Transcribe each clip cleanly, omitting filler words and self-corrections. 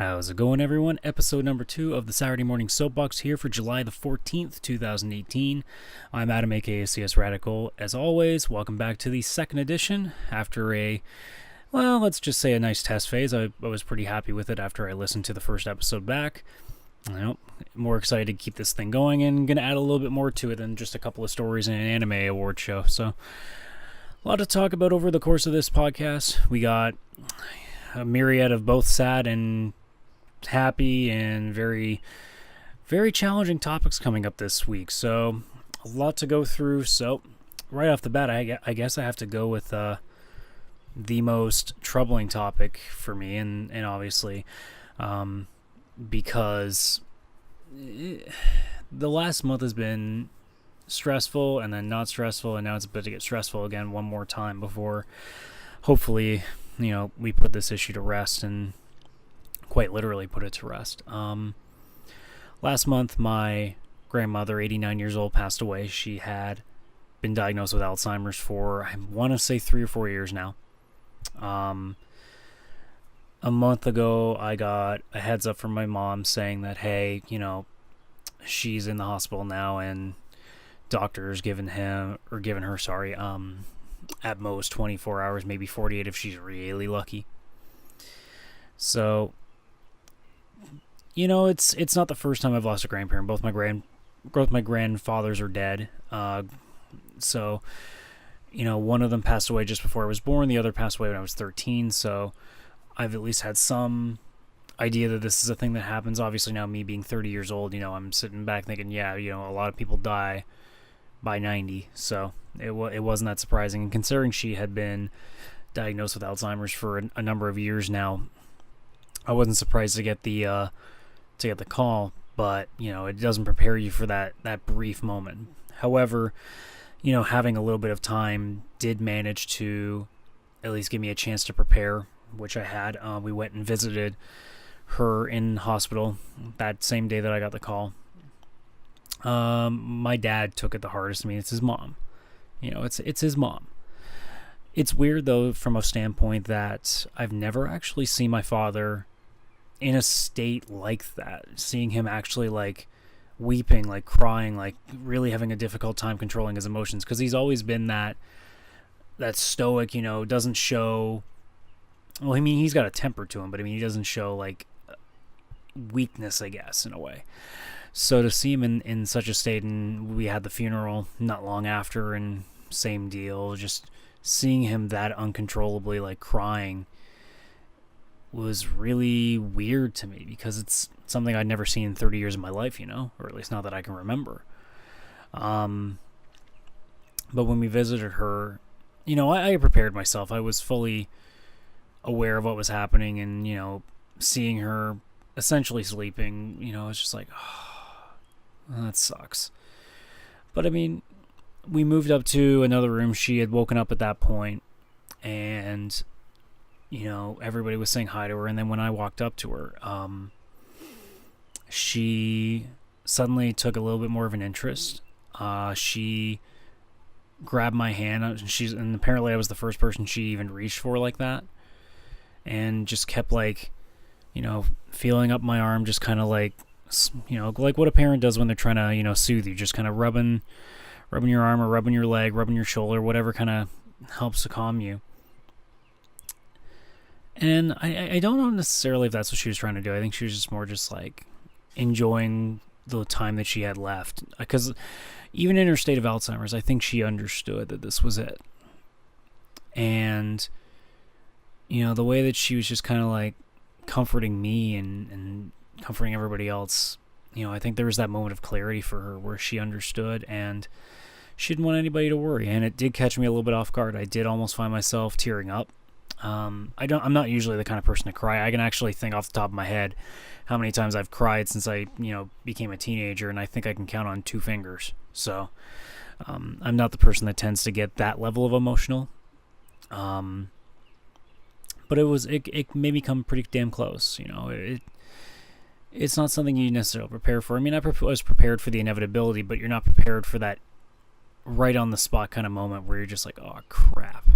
How's it going, everyone? Episode number 2 of the Saturday Morning Soapbox here for July the 14th, 2018. I'm Adam, aka CSRadical. As always, welcome back to the second edition. After let's just say a nice test phase. I was pretty happy with it after I listened to the first episode back. More excited to keep this thing going and going to add a little bit more to it than just a couple of stories and an anime award show. So, a lot to talk about over the course of this podcast. We got a myriad of both sad and happy and very, very challenging topics coming up this week. So, a lot to go through. So, right off the bat, I guess I have to go with the most troubling topic for me, and obviously, because the last month has been stressful and then not stressful, and now it's about to get stressful again one more time before hopefully we put this issue to rest, and quite literally put it to rest. Last month my grandmother, 89 years old, passed away. She had been diagnosed with Alzheimer's for, I want to say, 3 or 4 years now. A month ago, I got a heads up from my mom saying that, hey, she's in the hospital now, and doctors given her, at most 24 hours, maybe 48 if she's really lucky. So, it's not the first time I've lost a grandparent. Both my grandfathers are dead. So, one of them passed away just before I was born. The other passed away when I was 13. So, I've at least had some idea that this is a thing that happens. Obviously, now me being 30 years old, I'm sitting back thinking, a lot of people die by 90. So, it wasn't that surprising. And considering she had been diagnosed with Alzheimer's for a number of years now, I wasn't surprised to get the call. But it doesn't prepare you for that brief moment. However, having a little bit of time did manage to at least give me a chance to prepare, which I had. We went and visited her in hospital that same day that I got the call. My dad took it the hardest. I mean, it's his mom. It's his mom. It's weird, though, from a standpoint that I've never actually seen my father in a state like that. Seeing him actually, weeping, crying, really having a difficult time controlling his emotions. Because he's always been that stoic, doesn't show... Well, I mean, he's got a temper to him, but, he doesn't show, weakness, I guess, in a way. So to see him in such a state, and we had the funeral not long after, and same deal, just seeing him that uncontrollably, crying, was really weird to me, because it's something I'd never seen in 30 years of my life, or at least not that I can remember. But when we visited her, I prepared myself. I was fully aware of what was happening, and, seeing her essentially sleeping, it's just that sucks. But, we moved up to another room. She had woken up at that point, and, everybody was saying hi to her. And then when I walked up to her, she suddenly took a little bit more of an interest. She grabbed my hand, and apparently I was the first person she even reached for like that, and just kept feeling up my arm, just kind of like what a parent does when they're trying to soothe you, just kind of rubbing your arm or rubbing your leg, rubbing your shoulder, whatever kind of helps to calm you. And I don't know necessarily if that's what she was trying to do. I think she was just more enjoying the time that she had left, because even in her state of Alzheimer's, I think she understood that this was it. And the way that she was just kind of comforting me and comforting everybody else, I think there was that moment of clarity for her where she understood, and she didn't want anybody to worry. And it did catch me a little bit off guard. I did almost find myself tearing up. I'm not usually the kind of person to cry. I can actually think off the top of my head how many times I've cried since I, became a teenager, and I think I can count on 2 fingers. So, I'm not the person that tends to get that level of emotional. But it made me come pretty damn close. It's not something you necessarily prepare for. I was prepared for the inevitability, but you're not prepared for that right on the spot kind of moment where you're just like, oh crap.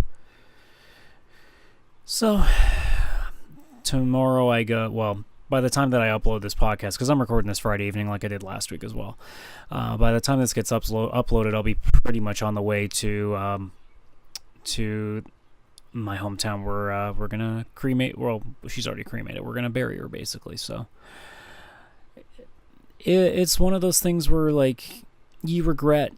So tomorrow by the time that I upload this podcast, because I'm recording this Friday evening like I did last week as well, by the time this gets uploaded, I'll be pretty much on the way to my hometown where we're going to cremate. Well, she's already cremated. We're going to bury her, basically. So it's one of those things where, like, you regret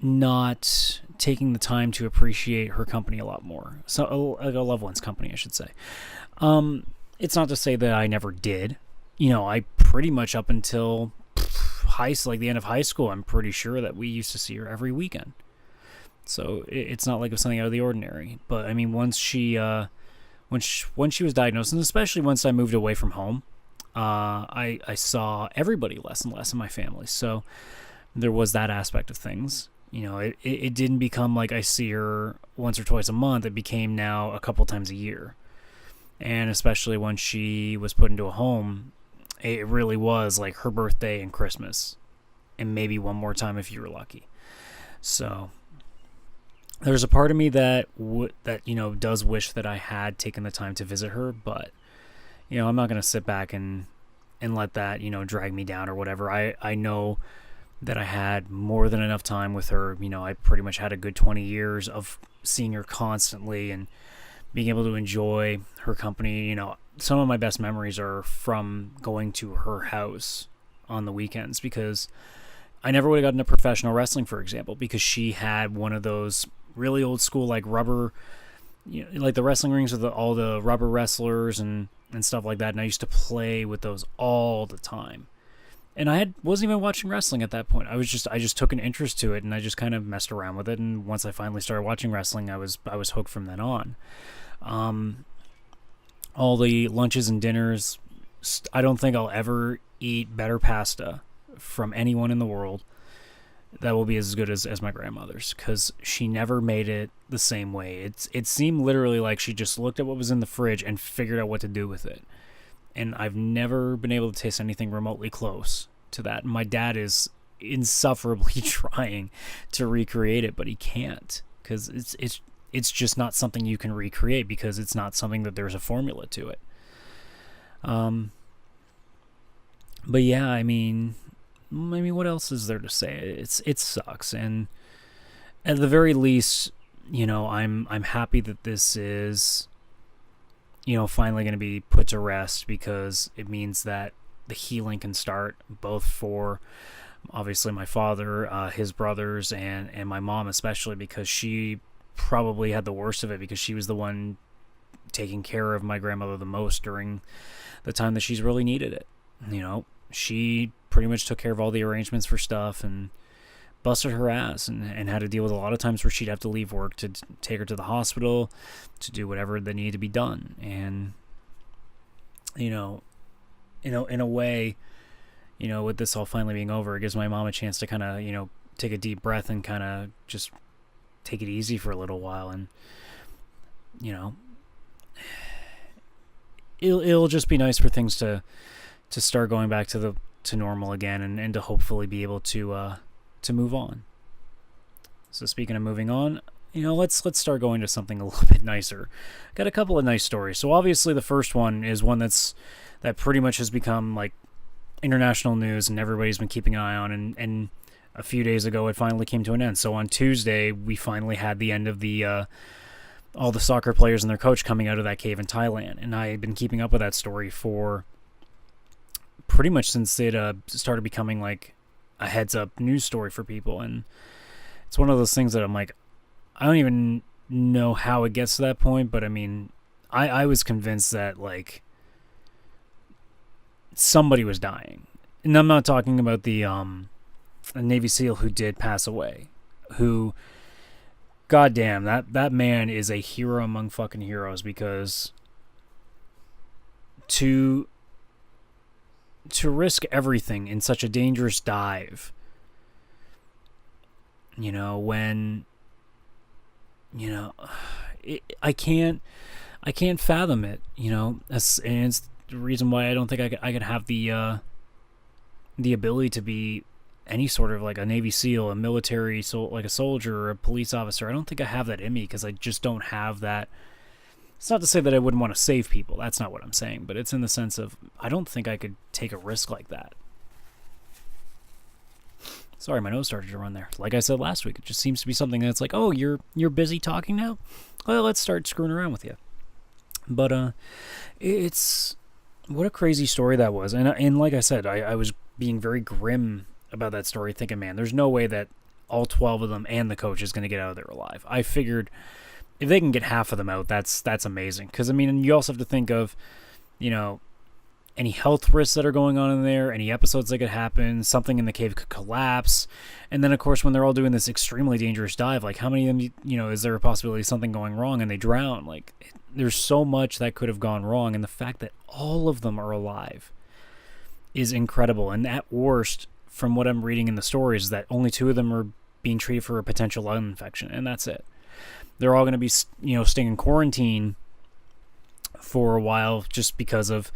not taking the time to appreciate her company a lot more. So, like a loved one's company, I should say. It's not to say that I never did. You know, I pretty much up until like the end of high school, I'm pretty sure that we used to see her every weekend. So it's not like it was something out of the ordinary. But I mean, once she was diagnosed, and especially once I moved away from home, I saw everybody less and less in my family. So there was that aspect of things. You know, it didn't become like I see her once or twice a month. It became now a couple times a year. And especially when she was put into a home, it really was like her birthday and Christmas, and maybe one more time if you were lucky. So there's a part of me that does wish that I had taken the time to visit her, but you know, I'm not going to sit back and let that, you know, drag me down or whatever. I know that I had more than enough time with her. You know, I pretty much had a good 20 years of seeing her constantly and being able to enjoy her company. You know, some of my best memories are from going to her house on the weekends, because I never would have gotten into professional wrestling, for example, because she had one of those really old school, like rubber, you know, like the wrestling rings with all the rubber wrestlers and stuff like that. And I used to play with those all the time. And I wasn't even watching wrestling at that point. I just took an interest to it, and I just kind of messed around with it. And once I finally started watching wrestling, I was hooked from then on. All the lunches and dinners, I don't think I'll ever eat better pasta from anyone in the world that will be as good as my grandmother's, because she never made it the same way. It seemed literally like she just looked at what was in the fridge and figured out what to do with it. And I've never been able to taste anything remotely close to that. My dad is insufferably trying to recreate it, but he can't, because it's just not something you can recreate, because it's not something that there's a formula to it. But yeah, I mean, what else is there to say? It sucks, and at the very least, you know, I'm happy that this is, you know, finally going to be put to rest, because it means that the healing can start, both for obviously my father, his brothers, and my mom especially, because she probably had the worst of it, because she was the one taking care of my grandmother the most during the time that she's really needed it. You know, she pretty much took care of all the arrangements for stuff and busted her ass, and had to deal with a lot of times where she'd have to leave work to take her to the hospital to do whatever that needed to be done. And you know, in a way, you know, with this all finally being over, it gives my mom a chance to kind of, you know, take a deep breath and kind of just take it easy for a little while. And you know, it'll just be nice for things to start going back to normal again, and to hopefully be able to move on. So speaking of moving on, you know, let's start going to something a little bit nicer. Got a couple of nice stories. So obviously the first one is one that pretty much has become like international news, and everybody's been keeping an eye on, and a few days ago it finally came to an end. So on Tuesday we finally had the end of the all the soccer players and their coach coming out of that cave in Thailand. And I've been keeping up with that story for pretty much since it started becoming like a heads up news story for people. And it's one of those things that I'm like, I don't even know how it gets to that point, but I mean, I was convinced that like somebody was dying. And I'm not talking about the a Navy SEAL who did pass away, who, goddamn, that man is a hero among fucking heroes, because to risk everything in such a dangerous dive, you know, when, you know, I can't fathom it, you know. And it's the reason why I don't think I could have the ability to be any sort of like a Navy SEAL, a military, like a soldier or a police officer. I don't think I have that in me, because I just don't have that It's not to say that I wouldn't want to save people. That's not what I'm saying. But it's in the sense of, I don't think I could take a risk like that. Sorry, my nose started to run there. Like I said last week, it just seems to be something that's like, oh, you're busy talking now? Well, let's start screwing around with you. But it's... what a crazy story that was. And like I said, I was being very grim about that story, thinking, man, there's no way that all 12 of them and the coach is going to get out of there alive. I figured if they can get half of them out, that's amazing. Because, I mean, you also have to think of, you know, any health risks that are going on in there, any episodes that could happen, something in the cave could collapse. And then, of course, when they're all doing this extremely dangerous dive, like, how many of them, you know, is there a possibility of something going wrong and they drown? Like, there's so much that could have gone wrong. And the fact that all of them are alive is incredible. And at worst, from what I'm reading in the stories, is that only 2 of them are being treated for a potential lung infection, and that's it. They're all going to be, you know, staying in quarantine for a while just because of,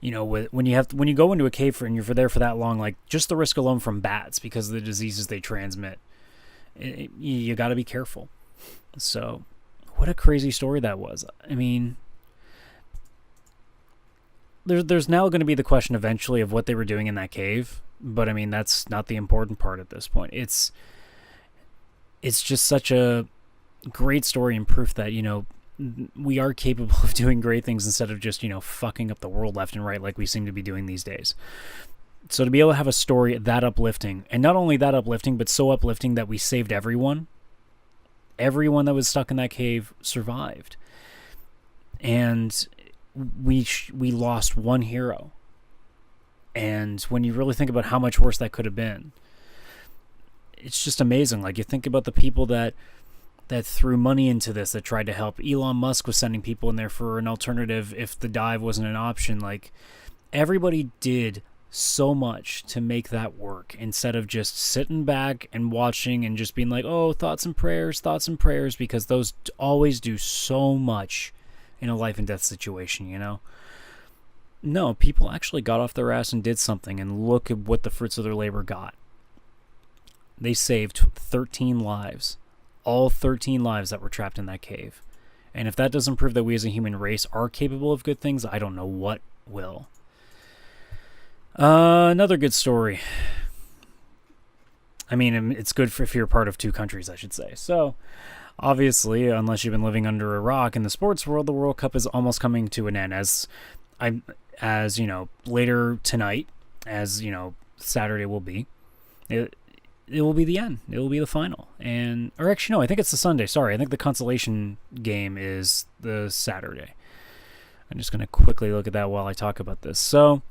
you know, when you go into a cave and you're there for that long, like just the risk alone from bats because of the diseases they transmit, you got to be careful. So, what a crazy story that was. I mean, there's now going to be the question eventually of what they were doing in that cave, but I mean that's not the important part at this point. It's just such a great story and proof that, you know, we are capable of doing great things instead of just, you know, fucking up the world left and right like we seem to be doing these days. So to be able to have a story that uplifting, and not only that uplifting, but so uplifting that we saved everyone that was stuck in that cave survived. And we lost one hero. And when you really think about how much worse that could have been, it's just amazing. Like, you think about the people that threw money into this, that tried to help. Elon Musk was sending people in there for an alternative if the dive wasn't an option. Like, everybody did so much to make that work instead of just sitting back and watching and just being like, oh, thoughts and prayers, because those always do so much in a life and death situation, you know? No, people actually got off their ass and did something, and look at what the fruits of their labor got. They saved 13 lives. All 13 lives that were trapped in that cave. And if that doesn't prove that we as a human race are capable of good things, I don't know what will. Another good story. I mean, it's good if you're part of 2 countries, I should say. So, obviously, unless you've been living under a rock in the sports world, the World Cup is almost coming to an end. As you know, later tonight, as you know, Saturday will be. It will be the end. It will be the final. Or actually, no, I think it's the Sunday. Sorry, I think the consolation game is the Saturday. I'm just going to quickly look at that while I talk about this. So,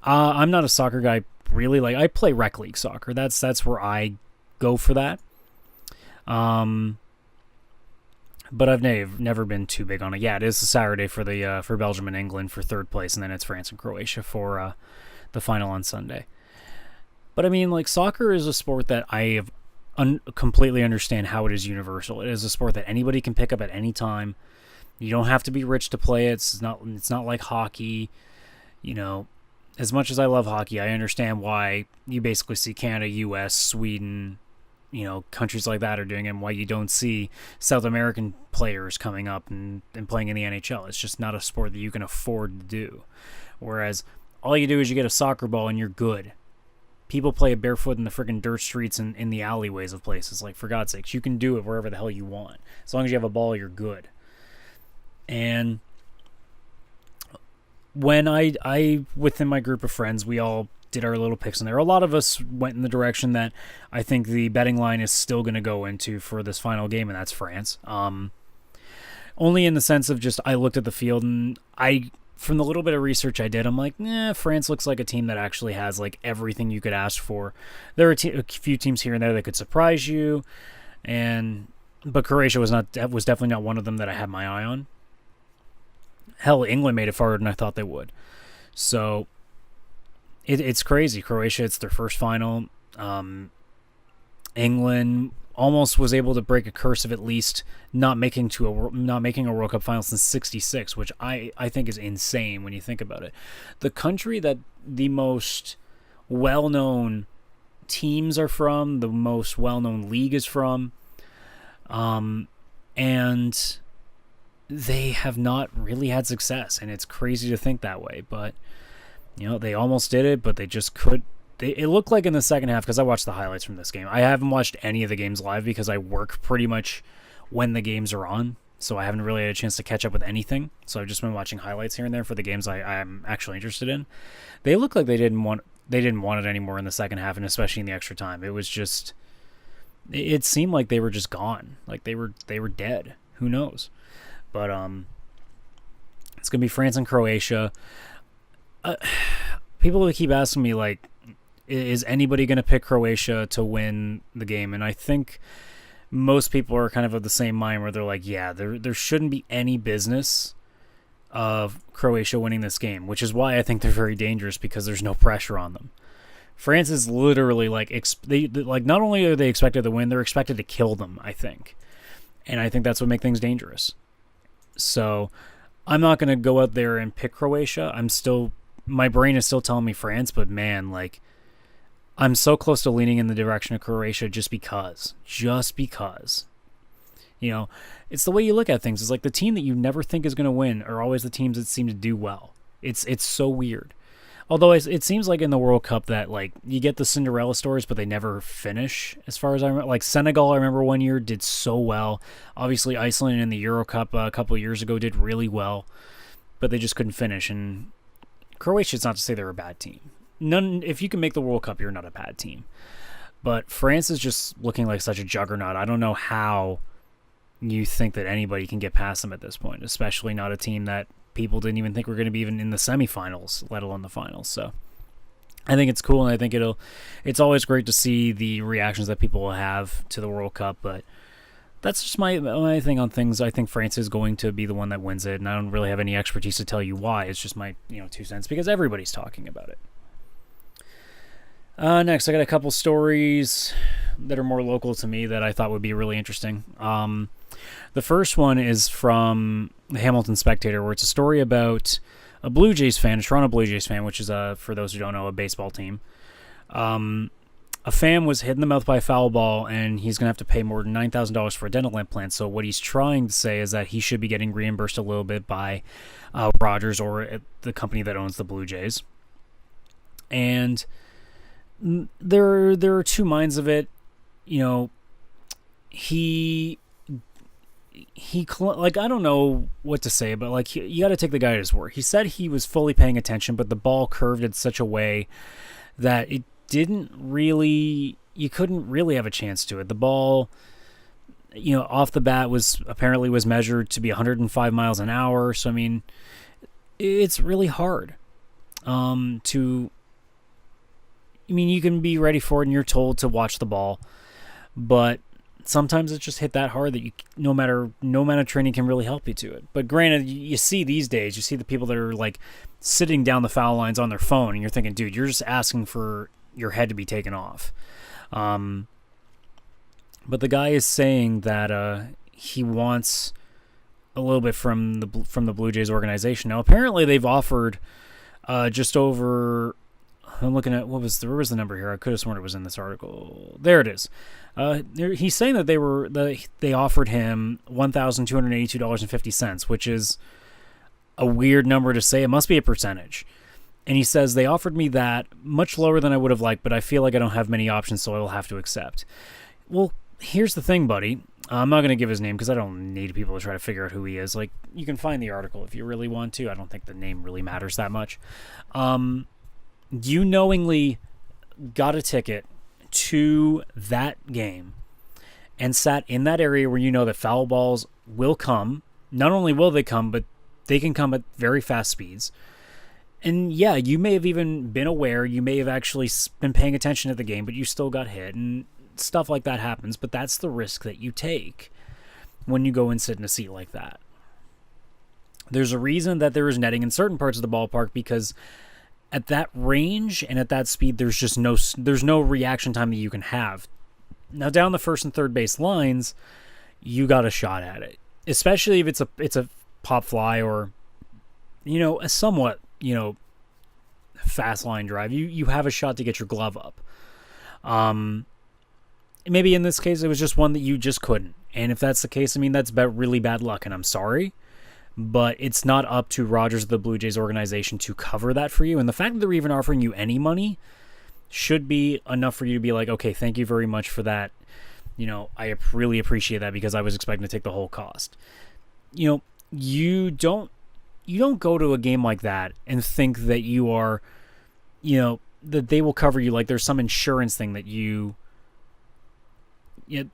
I'm not a soccer guy, really. Like, I play rec league soccer. That's where I go for that. But I've never been too big on it. Yeah, it is a Saturday for Belgium and England for 3rd place, and then it's France and Croatia for the final on Sunday. But I mean, like, soccer is a sport that I have completely understand how it is universal. It is a sport that anybody can pick up at any time. You don't have to be rich to play it. It's not like hockey. You know, as much as I love hockey, I understand why you basically see Canada, U.S., Sweden, you know, countries like that are doing it, and why you don't see South American players coming up and playing in the NHL. It's just not a sport that you can afford to do. Whereas all you do is you get a soccer ball and you're good. People play it barefoot in the freaking dirt streets and in the alleyways of places. Like, for God's sakes, you can do it wherever the hell you want. As long as you have a ball, you're good. And when I within my group of friends, we all did our little picks in there. A lot of us went in the direction that I think the betting line is still going to go into for this final game, and that's France. Only in the sense of just I looked at the field, and from the little bit of research I did, I'm like, France looks like a team that actually has like everything you could ask for. There are a few teams here and there that could surprise you, but Croatia was definitely not one of them that I had my eye on. Hell, England made it farther than I thought they would. So it's crazy. Croatia, it's their first final. England almost was able to break a curse of at least not making a World Cup final since '66, which I think is insane when you think about it. The country that the most well-known teams are from, the most well-known league is from, and they have not really had success, and it's crazy to think that way. But they almost did it, but they just could. It looked like in the second half, because I watched the highlights from this game. I haven't watched any of the games live because I work pretty much when the games are on, so I haven't really had a chance to catch up with anything. So I've just been watching highlights here and there for the games I'm actually interested in. They look like they didn't want it anymore in the second half, and especially in the extra time. It was just, it seemed like they were just gone, like they were dead. Who knows? But it's gonna be France and Croatia. People keep asking me, like, is anybody going to pick Croatia to win the game? And I think most people are kind of the same mind where they're like, yeah, there shouldn't be any business of Croatia winning this game, which is why I think they're very dangerous, because there's no pressure on them. France is literally like, not only are they expected to win, they're expected to kill them, I think. And I think that's what makes things dangerous. So I'm not going to go out there and pick Croatia. My brain is still telling me France, but man, like, I'm so close to leaning in the direction of Croatia just because. It's the way you look at things. It's like the team that you never think is going to win are always the teams that seem to do well. It's so weird. Although it seems like in the World Cup that, like, you get the Cinderella stories, but they never finish, as far as I remember. Like, Senegal, I remember one year, did so well. Obviously, Iceland in the Euro Cup a couple of years ago did really well, but they just couldn't finish. And Croatia, it's not to say they're a bad team. If you can make the World Cup, you're not a bad team. But France is just looking like such a juggernaut. I don't know how you think that anybody can get past them at this point, especially not a team that people didn't even think were going to be even in the semifinals, let alone the finals. So I think it's cool, and I think it's always great to see the reactions that people will have to the World Cup. But that's just my thing on things. I think France is going to be the one that wins it, and I don't really have any expertise to tell you why. It's just my 2 cents, because everybody's talking about it. Next, I got a couple stories that are more local to me that I thought would be really interesting. The first one is from the Hamilton Spectator, where it's a story about a Blue Jays fan, a Toronto Blue Jays fan, which is, for those who don't know, a baseball team. A fan was hit in the mouth by a foul ball, and he's going to have to pay more than $9,000 for a dental implant. So what he's trying to say is that he should be getting reimbursed a little bit by Rogers, or the company that owns the Blue Jays. And there are two minds of it. He like, I don't know what to say, but like, you got to take the guy at his word. He said he was fully paying attention, but the ball curved in such a way that you couldn't really have a chance to it. The ball, off the bat was measured to be 105 miles an hour. So, I mean, it's really hard you can be ready for it, and you're told to watch the ball, but sometimes it's just hit that hard that no amount of training can really help you to it. But granted, you see these days, you see the people that are like sitting down the foul lines on their phone, and you're thinking, dude, you're just asking for your head to be taken off. But the guy is saying that he wants a little bit from the Blue Jays organization. Now, apparently they've offered just over. I'm looking at where was the number here? I could have sworn it was in this article. There it is. He's saying that they offered him $1,282.50, which is a weird number to say. It must be a percentage. And he says, they offered me that, much lower than I would have liked, but I feel like I don't have many options, so I will have to accept. Well, here's the thing, buddy. I'm not going to give his name because I don't need people to try to figure out who he is. Like, you can find the article if you really want to. I don't think the name really matters that much. You knowingly got a ticket to that game and sat in that area where you know that foul balls will come. Not only will they come, but they can come at very fast speeds. And yeah, you may have even been aware, you may have actually been paying attention to the game, but you still got hit, and stuff like that happens. But that's the risk that you take when you go and sit in a seat like that. There's a reason that there is netting in certain parts of the ballpark, because at that range and at that speed, there's no reaction time that you can have. Now, down the first and third base lines, you got a shot at it, especially if it's a pop fly or a somewhat fast line drive. You have a shot to get your glove up. Maybe in this case it was just one that you just couldn't, and if that's the case, I mean, that's really bad luck, and I'm sorry. but it's not up to Rogers, the Blue Jays organization, to cover that for you. And the fact that they're even offering you any money should be enough for you to be like, okay, thank you very much for that. I really appreciate that because I was expecting to take the whole cost. You don't go to a game like that and think that you are, that they will cover you like there's some insurance thing that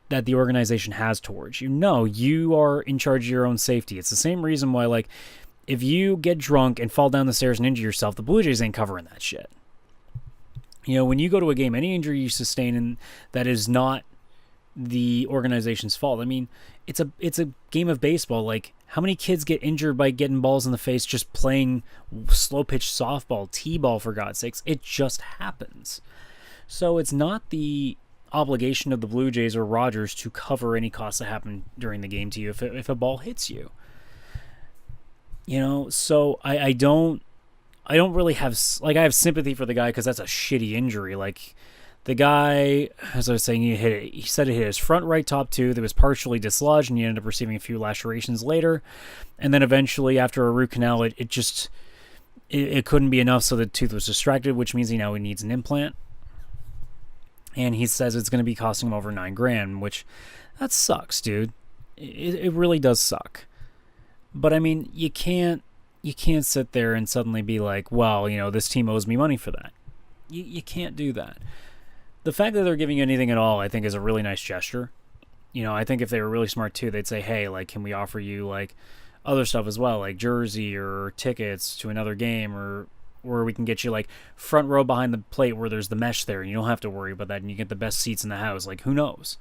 that the organization has towards you. No, you are in charge of your own safety. It's the same reason why, like, if you get drunk and fall down the stairs and injure yourself, the Blue Jays ain't covering that shit. When you go to a game, any injury you sustain, and that is not the organization's fault. I mean, it's a game of baseball. Like, how many kids get injured by getting balls in the face just playing slow pitch softball, t-ball, for God's sakes? It just happens. So it's not the obligation of the Blue Jays or Rogers to cover any costs that happen during the game to you if a ball hits you. So I don't really have, like, I have sympathy for the guy because that's a shitty injury. Like, the guy, as I was saying, he said it hit his front right top tooth. That was partially dislodged, and he ended up receiving a few lacerations later. And then eventually, after a root canal, it couldn't be enough, so the tooth was distracted, which means he needs an implant. And he says it's going to be costing him over $9,000, which, that sucks, dude. It really does suck. But I mean, you can't sit there and suddenly be like, well, this team owes me money for that. You can't do that. The fact that they're giving you anything at all, I think, is a really nice gesture. I think if they were really smart too, they'd say, hey, like, can we offer you like other stuff as well, like jersey or tickets to another game, or we can get you like front row behind the plate where there's the mesh there and you don't have to worry about that, and you get the best seats in the house. Like, who knows?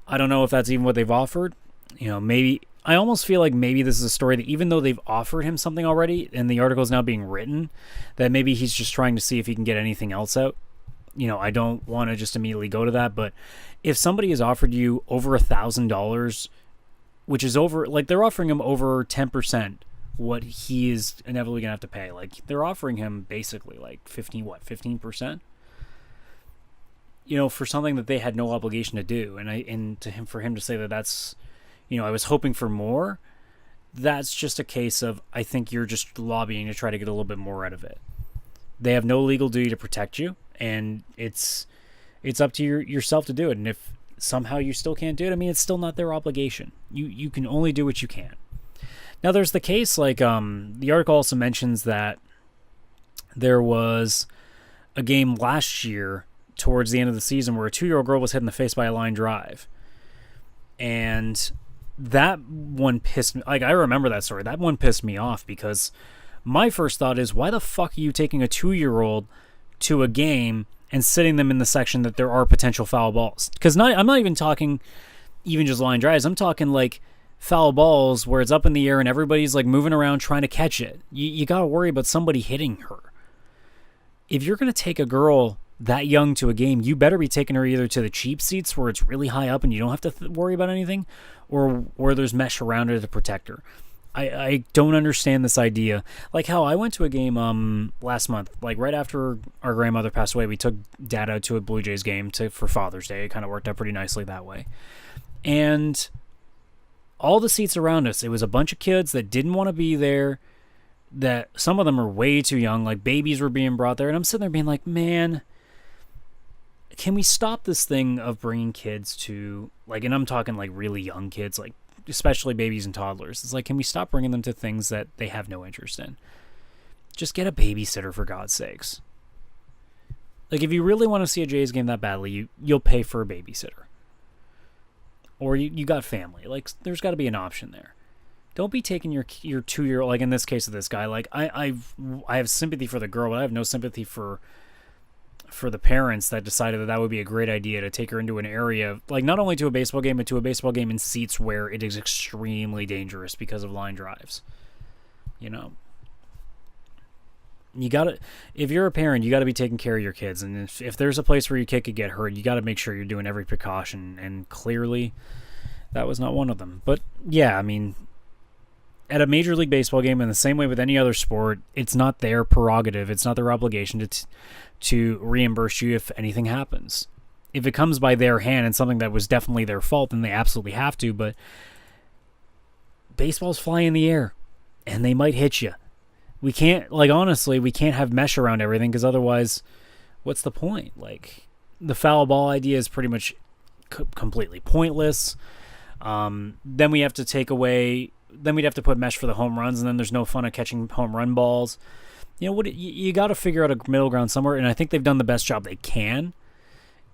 I don't know if that's even what they've offered. Maybe, I almost feel like maybe this is a story that even though they've offered him something already and the article is now being written, that maybe he's just trying to see if he can get anything else out. I don't want to just immediately go to that, but if somebody has offered you over $1,000, which is over, like, they're offering him over 10% what he is inevitably going to have to pay. Like, they're offering him basically like 15%? For something that they had no obligation to do. And for him to say that that's, I was hoping for more, that's just a case of, I think you're just lobbying to try to get a little bit more out of it. They have no legal duty to protect you, and it's up to yourself to do it. And if somehow you still can't do it, I mean, it's still not their obligation. You can only do what you can. Now, there's the case, like, the article also mentions that there was a game last year towards the end of the season where a 2-year-old girl was hit in the face by a line drive. And that one pissed me, like, I remember that story. That one pissed me off because my first thought is, why the fuck are you taking a 2-year-old to a game and sitting them in the section that there are potential foul balls? Because I'm not even talking even just line drives. I'm talking like foul balls where it's up in the air and everybody's like moving around trying to catch it. You got to worry about somebody hitting her. If you're going to take a girl that young to a game, you better be taking her either to the cheap seats where it's really high up and you don't have to worry about anything, or where there's mesh around her to protect her. I don't understand this idea. Like how I went to a game last month, like right after our grandmother passed away, we took Dad out to a Blue Jays game for Father's Day. It kind of worked out pretty nicely that way. And all the seats around us, it was a bunch of kids that didn't want to be there, that some of them are way too young, like babies were being brought there. And I'm sitting there being like, man, can we stop this thing of bringing kids to, like, and I'm talking like really young kids, like especially babies and toddlers. It's like, can we stop bringing them to things that they have no interest in? Just get a babysitter, for God's sakes. Like, if you really want to see a Jays game that badly, you'll pay for a babysitter. Or you got family. Like, there's got to be an option there. Don't be taking your 2-year-old, like in this case of this guy. Like, I have sympathy for the girl, but I have no sympathy for the parents that decided that would be a great idea to take her into an area, like not only to a baseball game, but to a baseball game in seats where it is extremely dangerous because of line drives. You gotta, if you're a parent, you gotta be taking care of your kids. And if there's a place where your kid could get hurt, you gotta make sure you're doing every precaution. And clearly that was not one of them. But yeah, I mean, at a Major League Baseball game, in the same way with any other sport, it's not their prerogative. It's not their obligation to reimburse you if anything happens. If it comes by their hand and something that was definitely their fault, then they absolutely have to. But baseball's flying in the air. and they might hit you. We can't, like, honestly, we can't have mesh around everything, because otherwise, what's the point? Like, the foul ball idea is pretty much completely pointless. Then we have to take away, then we'd have to put mesh for the home runs, and then there's no fun of catching home run balls. You know what? You got to figure out a middle ground somewhere, and I think they've done the best job they can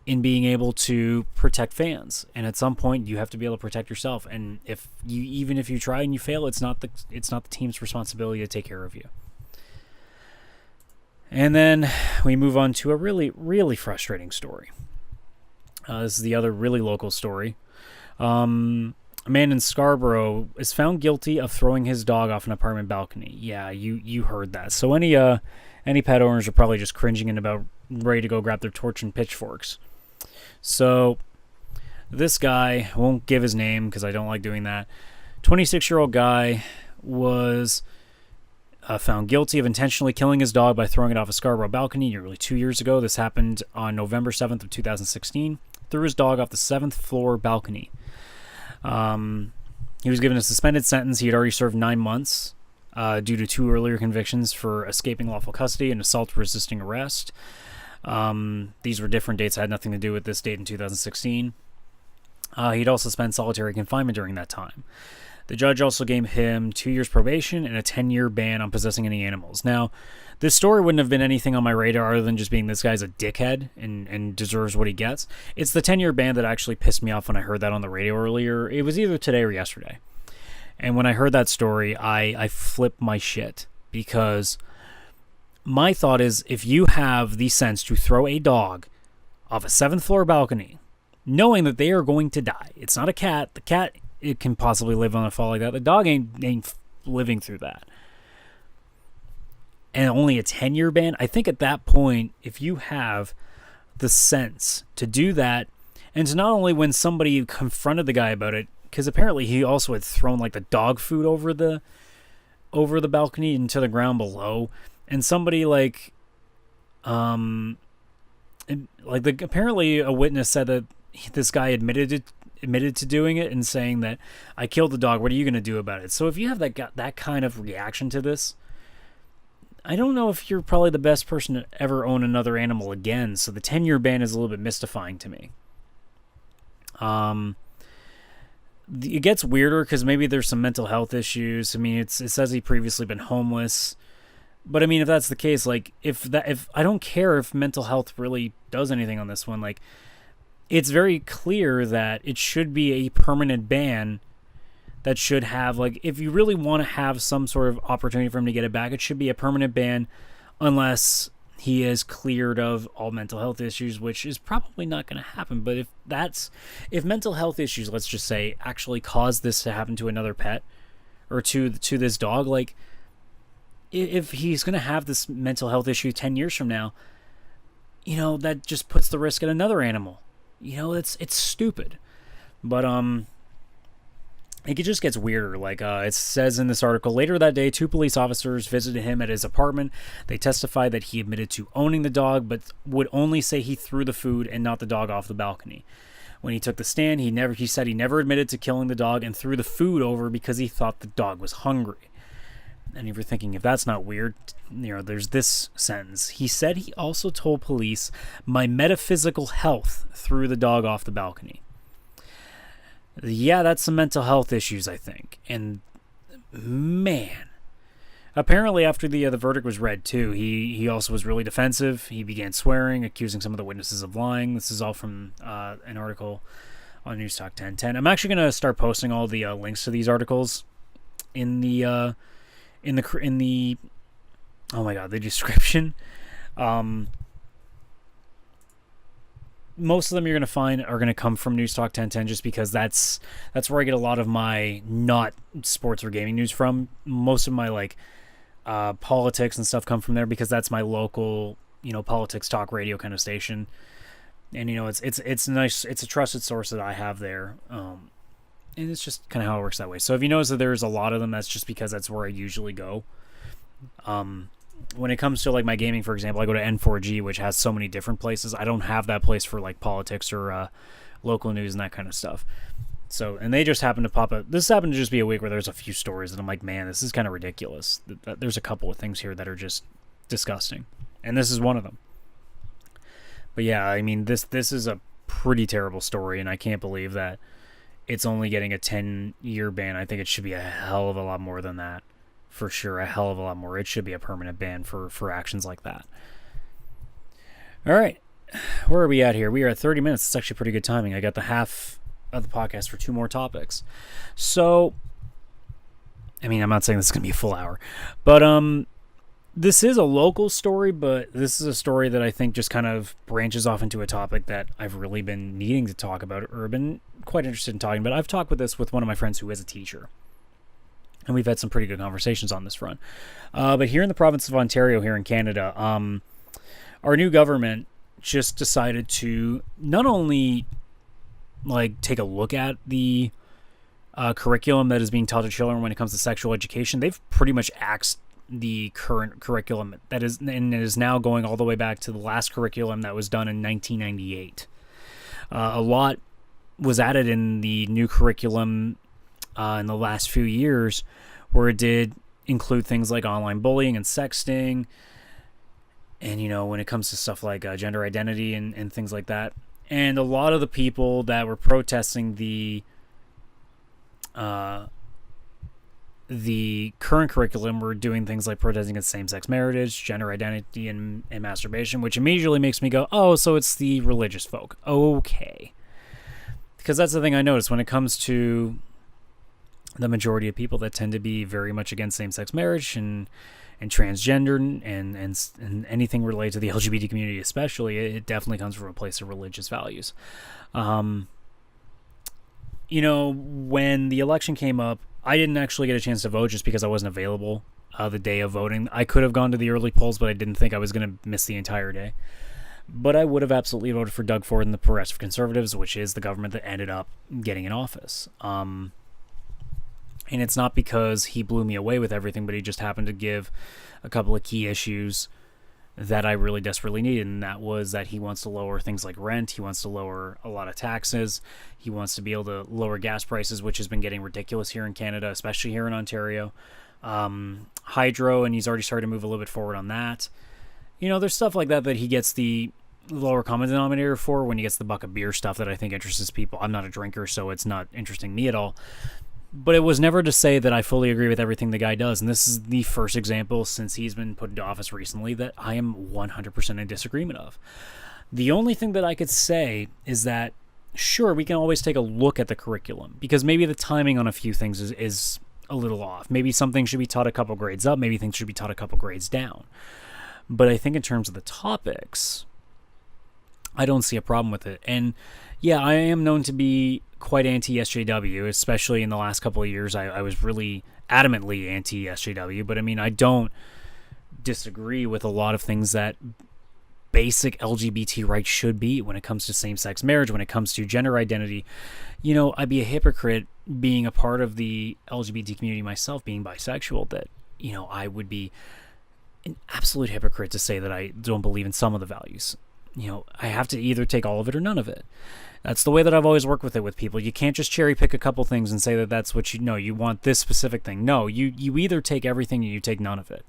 in being able to protect fans. And at some point, you have to be able to protect yourself. And even if you try and you fail, it's not the team's responsibility to take care of you. And then we move on to a really, really frustrating story. This is the other really local story. A man in Scarborough is found guilty of throwing his dog off an apartment balcony. Yeah, you heard that. So any pet owners are probably just cringing and about ready to go grab their torch and pitchforks. So this guy, I won't give his name because I don't like doing that. 26-year-old guy was found guilty of intentionally killing his dog by throwing it off a Scarborough balcony nearly 2 years ago. This happened on November 7th of 2016. Threw his dog off the 7th floor balcony. He was given a suspended sentence. He had already served 9 months due to 2 earlier convictions for escaping lawful custody and assault resisting arrest. These were different dates, had nothing to do with this date in 2016. He'd also spent solitary confinement during that time. The judge also gave him 2 years probation and a 10-year ban on possessing any animals. Now, this story wouldn't have been anything on my radar other than just being this guy's a dickhead and deserves what he gets. It's the 10-year ban that actually pissed me off when I heard that on the radio earlier. It was either today or yesterday. And when I heard that story, I flipped my shit, because my thought is, if you have the sense to throw a dog off a 7th floor balcony, knowing that they are going to die, it's not a cat. The cat, it can possibly live on a fall like that. The dog ain't living through that. And only a 10-year ban. I think at that point, if you have the sense to do that, and to not only when somebody confronted the guy about it, because apparently he also had thrown like the dog food over the balcony into the ground below, and somebody apparently a witness said that this guy admitted to doing it and saying that, I killed the dog, what are you going to do about it? So if you have that kind of reaction to this, I don't know if you're probably the best person to ever own another animal again. So the 10-year ban is a little bit mystifying to me. It gets weirder because maybe there's some mental health issues. I mean, it says he previously been homeless. But I mean, if that's the case, like, if I don't care if mental health really does anything on this one, like, it's very clear that it should be a permanent ban that should have, like, if you really want to have some sort of opportunity for him to get it back, it should be a permanent ban unless he is cleared of all mental health issues, which is probably not going to happen. But if mental health issues, let's just say, actually cause this to happen to another pet or to this dog, like, if he's going to have this mental health issue 10 years from now, you know, that just puts the risk at another animal. You know, it's stupid. But it just gets weirder. Like, it says in this article, later that day, 2 police officers visited him at his apartment. They testified that he admitted to owning the dog, but would only say he threw the food and not the dog off the balcony. When he took the stand, he said he never admitted to killing the dog and threw the food over because he thought the dog was hungry. And if you're thinking, if that's not weird, you know, there's this sentence. He said he also told police, my metaphysical health threw the dog off the balcony. Yeah, that's some mental health issues, I think. And man, apparently after the verdict was read too, he also was really defensive. He began swearing, accusing some of the witnesses of lying. This is all from an article on Newstalk 1010. I'm actually going to start posting all the links to these articles in the oh my god, the description. Most of them you're going to find are going to come from Newstalk 1010, just because that's where I get a lot of my not sports or gaming news from. Most of my politics and stuff come from there, because that's my local, you know, politics talk radio kind of station. And you know, it's nice. It's a trusted source that I have there. And it's just kind of how it works that way. So if you notice that there's a lot of them, that's just because that's where I usually go. When it comes to like my gaming, for example, I go to N4G, which has so many different places. I don't have that place for like politics or local news and that kind of stuff. So, and they just happened to pop up. This happened to just be a week where there's a few stories that I'm like, man, this is kind of ridiculous. There's a couple of things here that are just disgusting. And this is one of them. But yeah, I mean, this is a pretty terrible story, and I can't believe that it's only getting a 10-year ban. I think it should be a hell of a lot more than that. For sure, a hell of a lot more. It should be a permanent ban for actions like that. All right. Where are we at here? We are at 30 minutes. It's actually pretty good timing. I got the half of the podcast for 2 more topics. So, I mean, I'm not saying this is going to be a full hour, but this is a local story, but this is a story that I think just kind of branches off into a topic that I've really been needing to talk about, or been quite interested in talking about. I've talked with this with one of my friends who is a teacher, and we've had some pretty good conversations on this front. But here in the province of Ontario, here in Canada, our new government just decided to not only like take a look at the curriculum that is being taught to children when it comes to sexual education. They've pretty much axed the current curriculum that is, and it is now going all the way back to the last curriculum that was done in 1998. A lot was added in the new curriculum in the last few years, where it did include things like online bullying and sexting, and, you know, when it comes to stuff like gender identity and things like that. And a lot of the people that were protesting the current curriculum were doing things like protesting against same-sex marriage, gender identity, and masturbation, which immediately makes me go, oh, so it's the religious folk. Okay. Because that's the thing I noticed when it comes to the majority of people that tend to be very much against same-sex marriage and transgender and anything related to the LGBT community especially. It definitely comes from a place of religious values. You know, when the election came up, I didn't actually get a chance to vote just because I wasn't available the day of voting. I could have gone to the early polls, but I didn't think I was going to miss the entire day. But I would have absolutely voted for Doug Ford and the Progressive Conservatives, which is the government that ended up getting in office. And it's not because he blew me away with everything, but he just happened to give a couple of key issues that I really desperately needed, and that was that he wants to lower things like rent, he wants to lower a lot of taxes, he wants to be able to lower gas prices, which has been getting ridiculous here in Canada, especially here in Ontario. Hydro, and he's already started to move a little bit forward on that. You know, there's stuff like that he gets the lower common denominator for when he gets the buck of beer stuff that I think interests people. I'm not a drinker, so it's not interesting me at all. But it was never to say that I fully agree with everything the guy does. And this is the first example since he's been put into office recently that I am 100% in disagreement of. The only thing that I could say is that, sure, we can always take a look at the curriculum, because maybe the timing on a few things is a little off. Maybe something should be taught a couple grades up, maybe things should be taught a couple grades down. But I think in terms of the topics, I don't see a problem with it. And yeah, I am known to be quite anti-SJW, especially in the last couple of years. I was really adamantly anti-SJW, but I mean, I don't disagree with a lot of things that basic LGBT rights should be when it comes to same-sex marriage, when it comes to gender identity. You know, I'd be a hypocrite being a part of the LGBT community myself, being bisexual, that, you know, I would be an absolute hypocrite to say that I don't believe in some of the values. You know, I have to either take all of it or none of it. That's the way that I've always worked with it with people. You can't just cherry pick a couple things and say that that's what you know. You want this specific thing. No, you either take everything or you take none of it.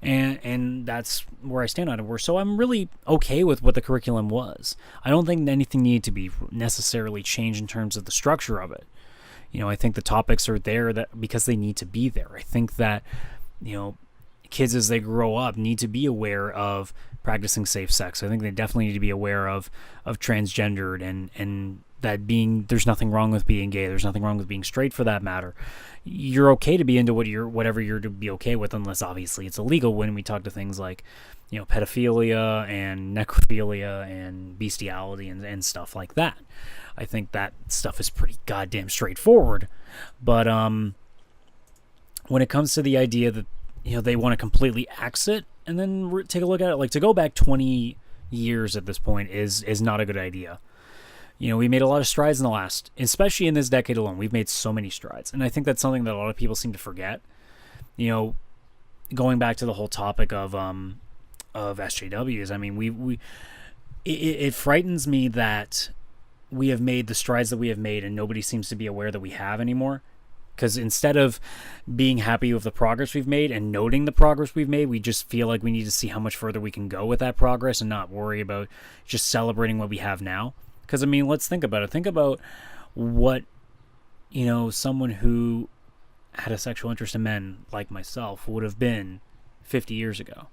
And that's where I stand on it. So I'm really okay with what the curriculum was. I don't think anything needed to be necessarily changed in terms of the structure of it. You know, I think the topics are there that because they need to be there. I think that, you know, kids as they grow up need to be aware of practicing safe sex. I think they definitely need to be aware of transgendered and that there's nothing wrong with being gay. There's nothing wrong with being straight for that matter. You're okay to be into whatever you're to be okay with, unless obviously it's illegal when we talk to things like, you know, pedophilia and necrophilia and bestiality and stuff like that. I think that stuff is pretty goddamn straightforward. But when it comes to the idea that, you know, they want to completely axe it and then take a look at it, like to go back 20 years at this point is not a good idea. You know, we made a lot of strides in the last, especially in this decade alone, we've made so many strides. And I think that's something that a lot of people seem to forget. You know, going back to the whole topic of SJWs, I mean, it frightens me that we have made the strides that we have made, and nobody seems to be aware that we have anymore. Because instead of being happy with the progress we've made and noting the progress we've made, we just feel like we need to see how much further we can go with that progress and not worry about just celebrating what we have now. Because, I mean, let's think about it. Think about what, someone who had a sexual interest in men like myself would have been 50 years ago,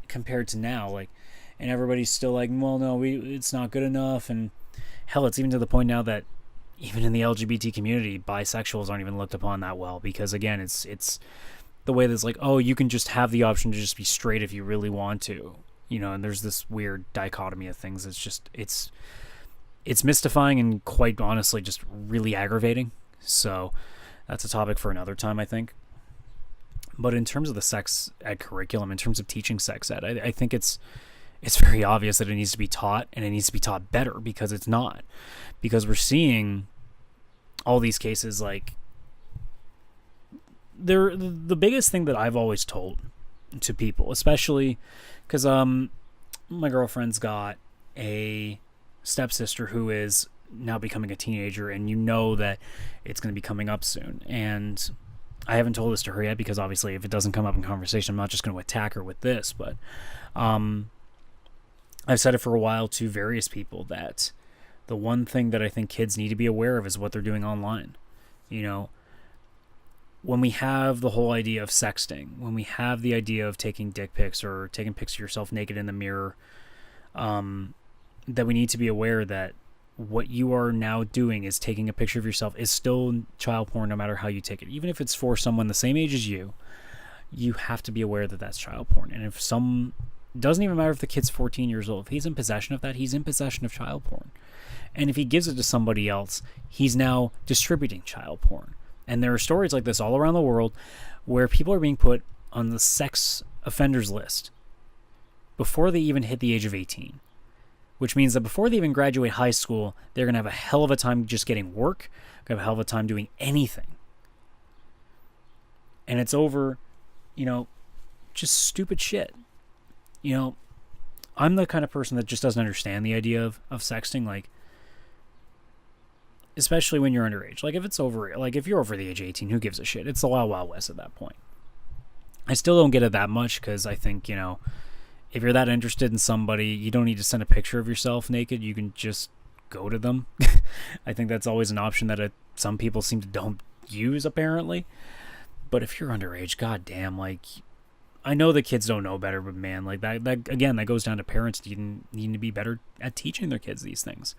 compared to now. And everybody's still like, well, no, it's not good enough. And hell, it's even to the point now that even in the LGBT community, bisexuals aren't even looked upon that well, because again, it's the way that's like, oh, you can just have the option to just be straight if you really want to, and there's this weird dichotomy of things. It's mystifying and quite honestly just really aggravating. So that's a topic for another time, I think. But in terms of the sex ed curriculum, in terms of teaching sex ed, I think it's very obvious that it needs to be taught, and it needs to be taught better, because it's not. Because we're seeing all these cases, like, the biggest thing that I've always told to people, especially because my girlfriend's got a stepsister who is now becoming a teenager, and that it's going to be coming up soon. And I haven't told this to her yet, because obviously if it doesn't come up in conversation, I'm not just going to attack her with this, but I've said it for a while to various people that the one thing that I think kids need to be aware of is what they're doing online. When we have the whole idea of sexting, when we have the idea of taking dick pics or taking pics of yourself naked in the mirror, that we need to be aware that what you are now doing is taking a picture of yourself is still child porn, no matter how you take it. Even if it's for someone the same age as you have to be aware that that's child porn. And if doesn't even matter if the kid's 14 years old. If he's in possession of that, he's in possession of child porn. And if he gives it to somebody else, he's now distributing child porn. And there are stories like this all around the world where people are being put on the sex offenders list before they even hit the age of 18. Which means that before they even graduate high school, they're going to have a hell of a time just getting work, going to have a hell of a time doing anything. And it's over, just stupid shit. I'm the kind of person that just doesn't understand the idea of sexting, like, especially when you're underage. Like, if you're over the age of 18, who gives a shit? It's the Wild Wild West at that point. I still don't get it that much, because I think, if you're that interested in somebody, you don't need to send a picture of yourself naked. You can just go to them. I think that's always an option that some people seem to don't use, apparently. But if you're underage, goddamn, like, I know the kids don't know better, but man, like that again, that goes down to parents needing to be better at teaching their kids these things.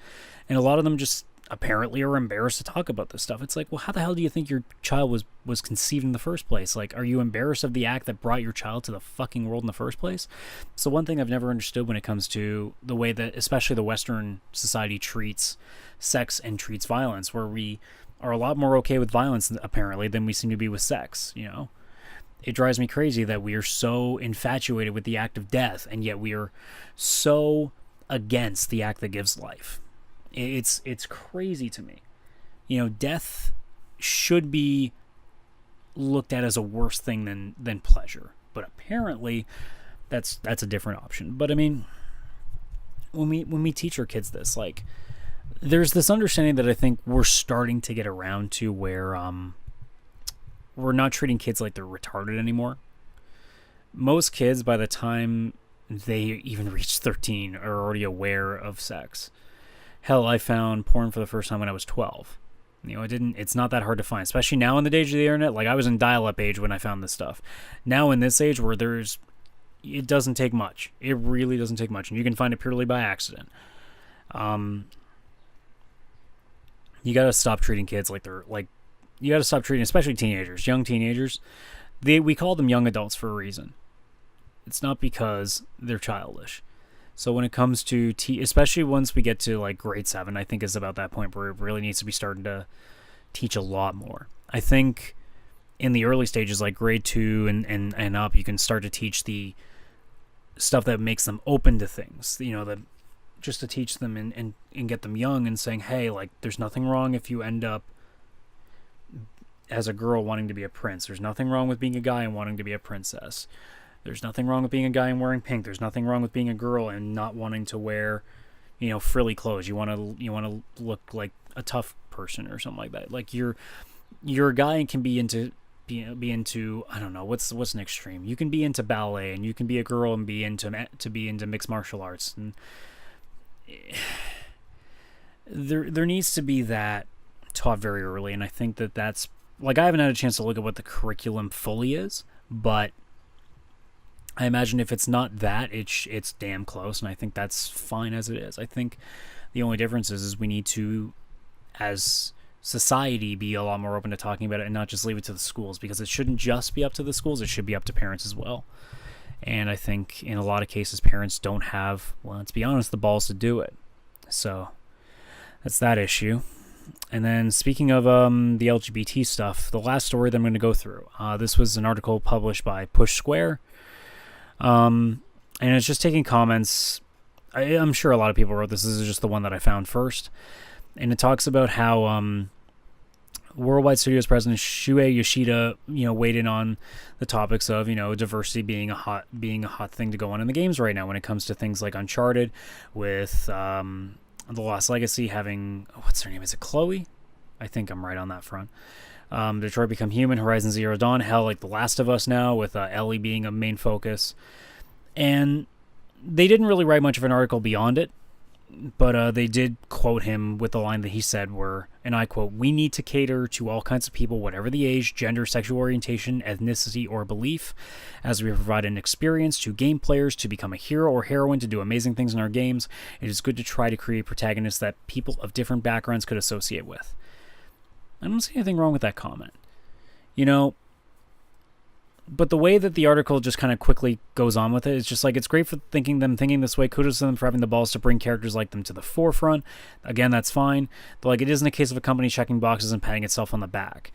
And a lot of them just apparently are embarrassed to talk about this stuff. It's like, well, how the hell do you think your child was conceived in the first place? Like, are you embarrassed of the act that brought your child to the fucking world in the first place? So one thing I've never understood when it comes to the way that especially the Western society treats sex and treats violence, where we are a lot more okay with violence apparently than we seem to be with sex, It drives me crazy that we are so infatuated with the act of death, and yet we are so against the act that gives life. It's crazy to me. Death should be looked at as a worse thing than pleasure. But apparently that's a different option. But I mean, when we teach our kids this, like, there's this understanding that I think we're starting to get around to where we're not treating kids like they're retarded anymore. Most kids, by the time they even reach 13, are already aware of sex. Hell, I found porn for the first time when I was 12. It's not that hard to find, especially now in the age of the internet. Like, I was in dial-up age when I found this stuff. Now in this age where it doesn't take much. It really doesn't take much, and you can find it purely by accident. You gotta stop treating kids like they're, like, you gotta stop treating, especially teenagers, young teenagers. We call them young adults for a reason. It's not because they're childish. So when it comes to especially once we get to like grade 7, I think is about that point where it really needs to be starting to teach a lot more. I think in the early stages, like grade 2 and up, you can start to teach the stuff that makes them open to things, just to teach them and get them young and saying, hey, like, there's nothing wrong if you end up as a girl wanting to be a prince. There's nothing wrong with being a guy and wanting to be a princess. There's nothing wrong with being a guy and wearing pink. There's nothing wrong with being a girl and not wanting to wear, frilly clothes. You want to look like a tough person or something like that. Like you're a guy and can be into I don't know, what's an extreme. You can be into ballet, and you can be a girl and be into mixed martial arts, and there needs to be that taught very early. And I think that's like, I haven't had a chance to look at what the curriculum fully is, but I imagine if it's not that, it's damn close, and I think that's fine as it is. I think the only difference is we need to, as society, be a lot more open to talking about it and not just leave it to the schools, because it shouldn't just be up to the schools, it should be up to parents as well. And I think in a lot of cases parents don't have, well, let's be honest, the balls to do it. So that's that issue. And then speaking of the LGBT stuff, the last story that I'm going to go through, this was an article published by Push Square, and it's just taking comments. I'm sure a lot of people wrote this. This is just the one that I found first. And it talks about how Worldwide Studios president Shuei Yoshida, weighed in on the topics of, diversity being a hot thing to go on in the games right now when it comes to things like Uncharted, with The Lost Legacy having, what's her name? Is it Chloe? I think I'm right on that front. Detroit Become Human, Horizon Zero Dawn, hell, like The Last of Us now, with Ellie being a main focus. And they didn't really write much of an article beyond it. But they did quote him with the line that he said were, and I quote, "We need to cater to all kinds of people, whatever the age, gender, sexual orientation, ethnicity, or belief, as we provide an experience to game players to become a hero or heroine to do amazing things in our games. It is good to try to create protagonists that people of different backgrounds could associate with." I don't see anything wrong with that comment. But the way that the article just kind of quickly goes on with it, it's just like, it's great for thinking this way. Kudos to them for having the balls to bring characters like them to the forefront. Again, that's fine. But like, it isn't a case of a company checking boxes and patting itself on the back.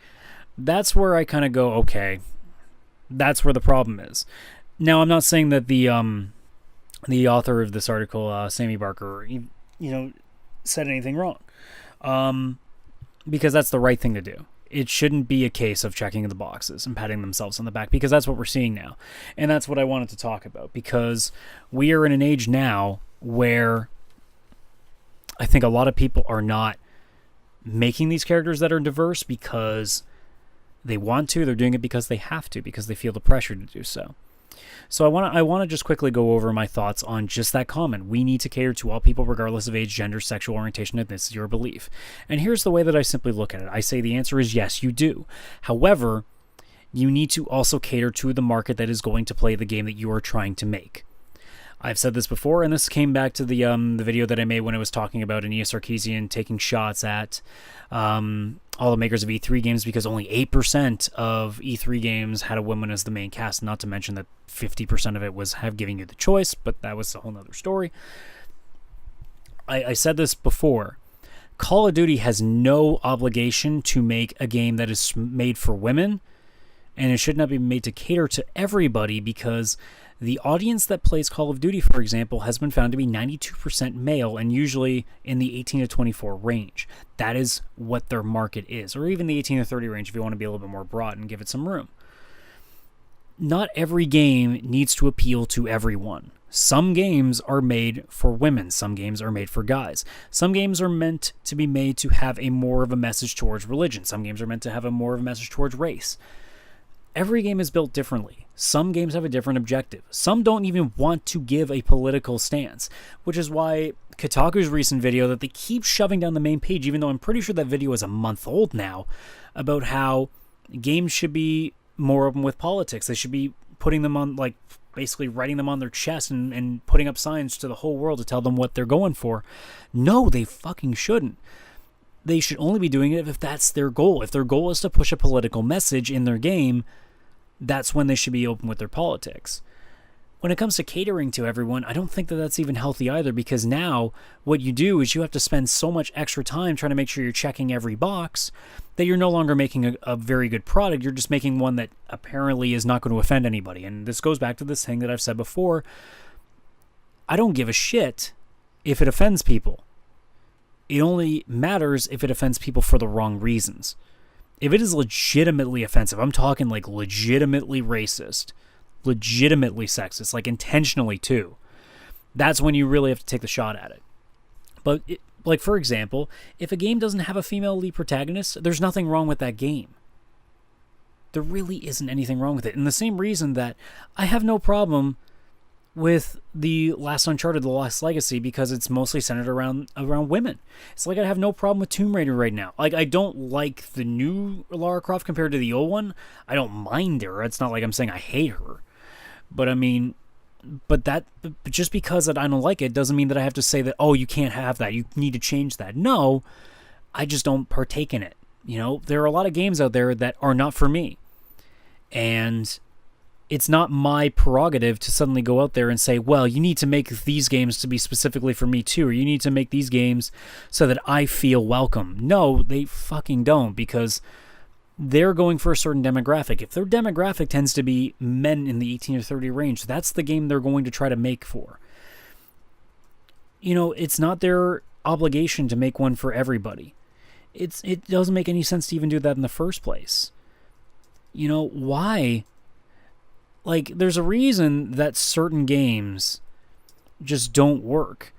That's where I kind of go, okay, that's where the problem is. Now, I'm not saying that the author of this article, Sammy Barker, said anything wrong. Because that's the right thing to do. It shouldn't be a case of checking the boxes and patting themselves on the back, because that's what we're seeing now. And that's what I wanted to talk about, because we are in an age now where I think a lot of people are not making these characters that are diverse because they want to. They're doing it because they have to, because they feel the pressure to do so. So I want to just quickly go over my thoughts on just that comment. We need to cater to all people regardless of age, gender, sexual orientation, ethnicity, or belief. And here's the way that I simply look at it. I say the answer is yes, you do. However, you need to also cater to the market that is going to play the game that you are trying to make. I've said this before, and this came back to the video that I made when I was talking about Ania Sarkeesian taking shots at all the makers of E3 games, because only 8% of E3 games had a woman as the main cast, not to mention that 50% of it was giving you the choice, but that was a whole nother story. I said this before. Call of Duty has no obligation to make a game that is made for women, and it should not be made to cater to everybody, because the audience that plays Call of Duty, for example, has been found to be 92% male, and usually in the 18 to 24 range. That is what their market is, or even the 18 to 30 range if you want to be a little bit more broad and give it some room. Not every game needs to appeal to everyone. Some games are made for women. Some games are made for guys. Some games are meant to be made to have a more of a message towards religion. Some games are meant to have a more of a message towards race. Every game is built differently. Some games have a different objective. Some don't even want to give a political stance, which is why Kotaku's recent video that they keep shoving down the main page, even though I'm pretty sure that video is a month old now, about how games should be more open with politics. They should be putting them on, like, basically writing them on their chest and putting up signs to the whole world to tell them what they're going for. No, they fucking shouldn't. They should only be doing it if that's their goal. If their goal is to push a political message in their game, that's when they should be open with their politics. When it comes to catering to everyone, I don't think that that's even healthy either, because now what you do is you have to spend so much extra time trying to make sure you're checking every box that you're no longer making a very good product. You're just making one that apparently is not going to offend anybody. And this goes back to this thing that I've said before. I don't give a shit if it offends people. It only matters if it offends people for the wrong reasons. If it is legitimately offensive, I'm talking like legitimately racist, legitimately sexist, like intentionally too, that's when you really have to take the shot at it. But, like, for example, if a game doesn't have a female lead protagonist, there's nothing wrong with that game. There really isn't anything wrong with it. And the same reason that I have no problem with the last Uncharted, The Lost Legacy, because it's mostly centered around women. It's like I have no problem with Tomb Raider right now. Like, I don't like the new Lara Croft compared to the old one. I don't mind her. It's not like I'm saying I hate her. But I mean, but just because that I don't like it doesn't mean that I have to say that, oh, you can't have that, you need to change that. No, I just don't partake in it. You know, there are a lot of games out there that are not for me. And it's not my prerogative to suddenly go out there and say, well, you need to make these games to be specifically for me too, or you need to make these games so that I feel welcome. No, they fucking don't, because they're going for a certain demographic. If their demographic tends to be men in the 18 to 30 range, that's the game they're going to try to make for. You know, it's not their obligation to make one for everybody. It doesn't make any sense to even do that in the first place. You know, why? Like, there's a reason that certain games just don't work.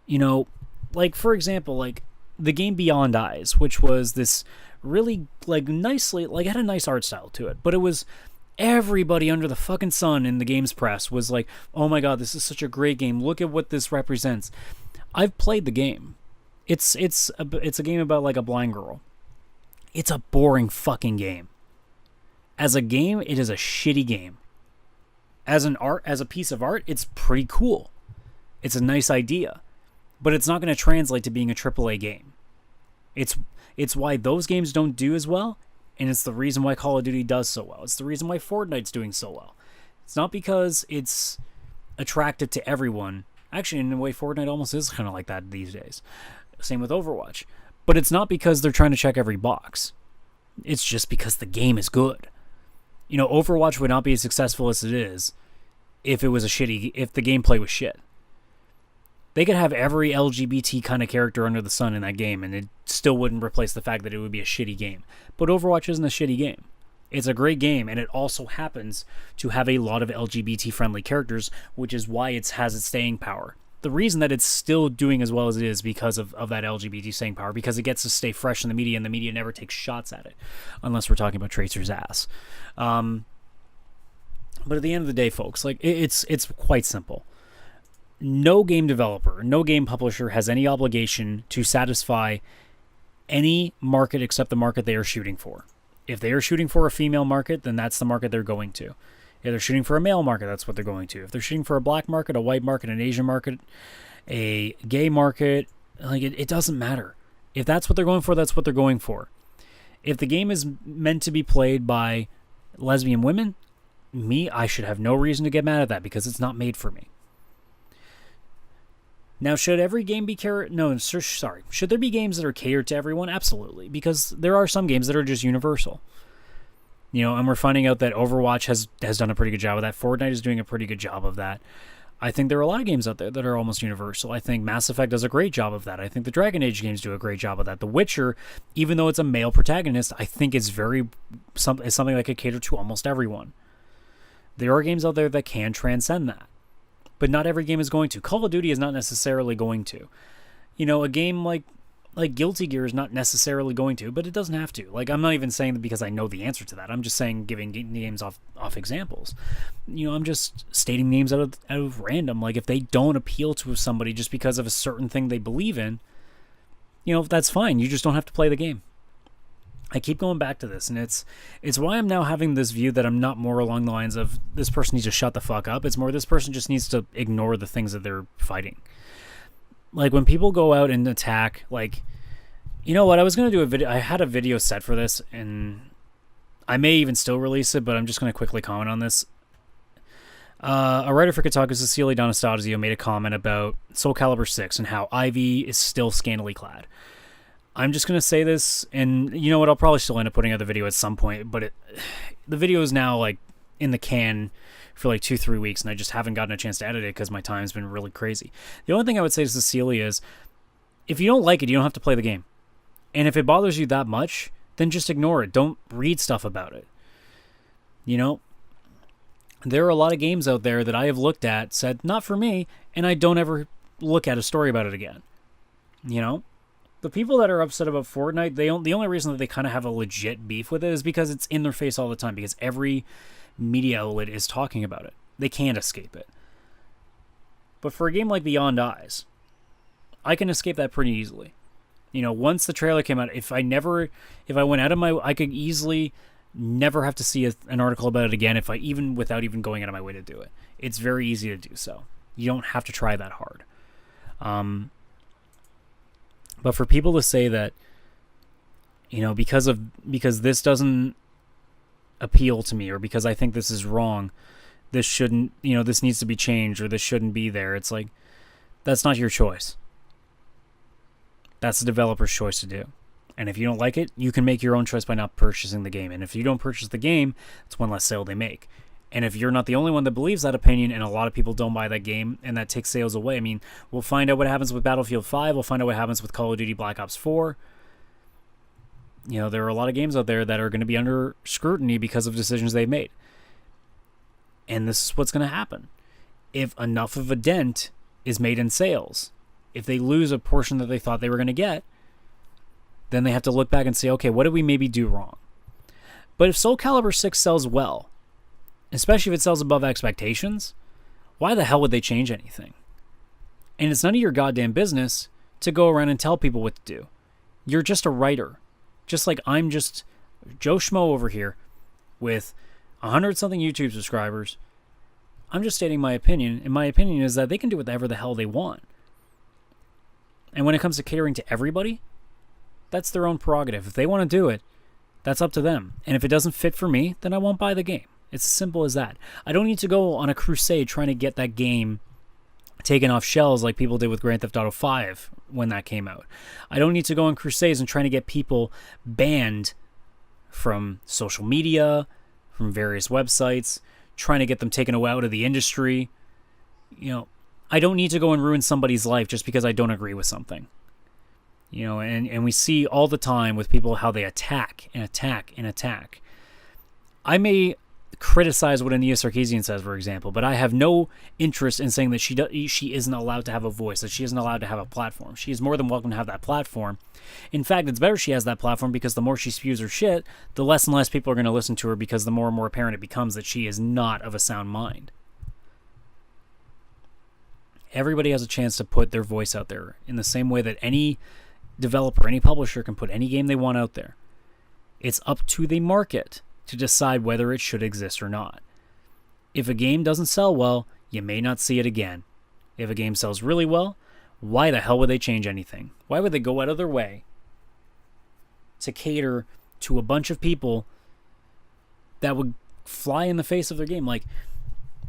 You know, like, for example, like, the game Beyond Eyes, which was this really, like, nicely, like, had a nice art style to it, but it was, everybody under the fucking sun in the games press was like, oh my god, this is such a great game, look at what this represents. I've played the game. It's a game about, like, a blind girl. It's a boring fucking game. As a game, it is a shitty game. As a piece of art, it's pretty cool. It's a nice idea. But it's not going to translate to being a AAA game. It's why those games don't do as well, and it's the reason why Call of Duty does so well. It's the reason why Fortnite's doing so well. It's not because it's attractive to everyone. Actually, in a way, Fortnite almost is kind of like that these days. Same with Overwatch. But it's not because they're trying to check every box. It's just because the game is good. You know, Overwatch would not be as successful as it is if the gameplay was shit. They could have every LGBT kind of character under the sun in that game, and it still wouldn't replace the fact that it would be a shitty game. But Overwatch isn't a shitty game. It's a great game, and it also happens to have a lot of LGBT-friendly characters, which is why it has its staying power. The reason that it's still doing as well as it is because of that LGBT staying power, because it gets to stay fresh in the media, and the media never takes shots at it, unless we're talking about Tracer's ass. But at the end of the day, folks, like, it's quite simple. No game developer, no game publisher has any obligation to satisfy any market except the market they are shooting for. If they are shooting for a female market, then that's the market they're going to. If they're shooting for a male market, that's what they're going to. If they're shooting for a black market, a white market, an Asian market, a gay market, like, it doesn't matter. If that's what they're going for, that's what they're going for. If the game is meant to be played by lesbian women, I should have no reason to get mad at that, because it's not made for me. Now, should every game be should there be games that are catered to everyone? Absolutely, because there are some games that are just universal. You know, and we're finding out that Overwatch has done a pretty good job of that. Fortnite is doing a pretty good job of that. I think there are a lot of games out there that are almost universal. I think Mass Effect does a great job of that. I think the Dragon Age games do a great job of that. The Witcher, even though it's a male protagonist, I think it's something that could cater to almost everyone. There are games out there that can transcend that. But not every game is going to. Call of Duty is not necessarily going to. You know, a game like Guilty Gear is not necessarily going to, but it doesn't have to. Like, I'm not even saying that because I know the answer to that. I'm just saying, giving names off examples. You know, I'm just stating names out of random. Like, if they don't appeal to somebody just because of a certain thing they believe in, you know, that's fine. You just don't have to play the game. I keep going back to this, and it's why I'm now having this view that I'm not more along the lines of this person needs to shut the fuck up. It's more this person just needs to ignore the things that they're fighting. Like, when people go out and attack, like, you know what, I was going to do a video, I had a video set for this, and I may even still release it, but I'm just going to quickly comment on this. A writer for Kotaku, Cecilia D'Anastasio, made a comment about Soul Calibur 6 and how Ivy is still scantily clad. I'm just going to say this, and you know what, I'll probably still end up putting out the video at some point, but the video is now, like, in the can for like 2-3 weeks, and I just haven't gotten a chance to edit it because my time's been really crazy. The only thing I would say to Cecilia is, if you don't like it, you don't have to play the game. And if it bothers you that much, then just ignore it. Don't read stuff about it. You know? There are a lot of games out there that I have looked at, said, not for me, and I don't ever look at a story about it again. You know, the people that are upset about Fortnite, the only reason that they kind of have a legit beef with it is because it's in their face all the time, because every media outlet is talking about it. They can't escape it. But for a game like Beyond Eyes, I can escape that pretty easily. You know, once the trailer came out, if I went out of my, I could easily never have to see an article about it again, without even going out of my way to do it. It's very easy to do so. You don't have to try that hard. But for people to say that, you know, because this doesn't appeal to me, or because I think this is wrong, this shouldn't, you know, this needs to be changed, or this shouldn't be there. It's like, that's not your choice. That's the developer's choice to do. And if you don't like it, you can make your own choice by not purchasing the game. And if you don't purchase the game, it's one less sale they make. And if you're not the only one that believes that opinion, and a lot of people don't buy that game, and that takes sales away, I mean, we'll find out what happens with Battlefield 5. We'll find out what happens with Call of Duty Black Ops 4. You know, there are a lot of games out there that are going to be under scrutiny because of decisions they've made. And this is what's going to happen. If enough of a dent is made in sales, if they lose a portion that they thought they were going to get, then they have to look back and say, okay, what did we maybe do wrong? But if Soul Calibur 6 sells well, especially if it sells above expectations, why the hell would they change anything? And it's none of your goddamn business to go around and tell people what to do. You're just a writer. Just like I'm just Joe Schmo over here with 100-something YouTube subscribers. I'm just stating my opinion, and my opinion is that they can do whatever the hell they want. And when it comes to catering to everybody, that's their own prerogative. If they want to do it, that's up to them. And if it doesn't fit for me, then I won't buy the game. It's as simple as that. I don't need to go on a crusade trying to get that game taken off shelves like people did with Grand Theft Auto 5 when that came out. I don't need to go on crusades and trying to get people banned from social media, from various websites, trying to get them taken out of the industry. You know, I don't need to go and ruin somebody's life just because I don't agree with something. You know, and we see all the time with people how they attack and attack and attack. I may criticize what Ania Sarkeesian says, for example, but I have no interest in saying that she isn't allowed to have a voice, that she isn't allowed to have a platform. She is more than welcome to have that platform. In fact, it's better she has that platform, because the more she spews her shit, the less and less people are going to listen to her, because the more and more apparent it becomes that she is not of a sound mind. Everybody has a chance to put their voice out there in the same way that any developer, any publisher can put any game they want out there. It's up to the market to decide whether it should exist or not. If a game doesn't sell well, you may not see it again. If a game sells really well, why the hell would they change anything? Why would they go out of their way to cater to a bunch of people that would fly in the face of their game? Like,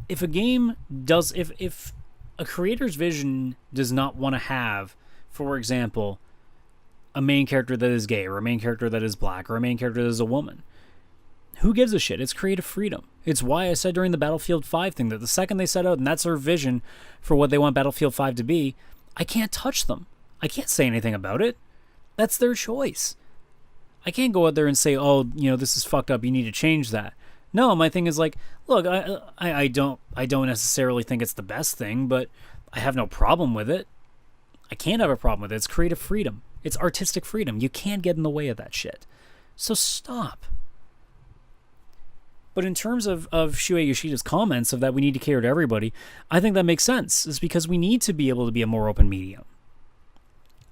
if a game does, if a creator's vision does not want to have, for example, a main character that is gay, or a main character that is black, or a main character that is a woman, who gives a shit? It's creative freedom. It's why I said during the Battlefield 5 thing that the second they set out, and that's their vision for what they want Battlefield 5 to be, I can't touch them. I can't say anything about it. That's their choice. I can't go out there and say, oh, you know, this is fucked up, you need to change that. No, my thing is like, look, I don't necessarily think it's the best thing, but I have no problem with it. I can't have a problem with it. It's creative freedom. It's artistic freedom. You can't get in the way of that shit. So stop. But in terms of Shuei Yoshida's comments of that we need to cater to everybody, I think that makes sense. It's because we need to be able to be a more open medium.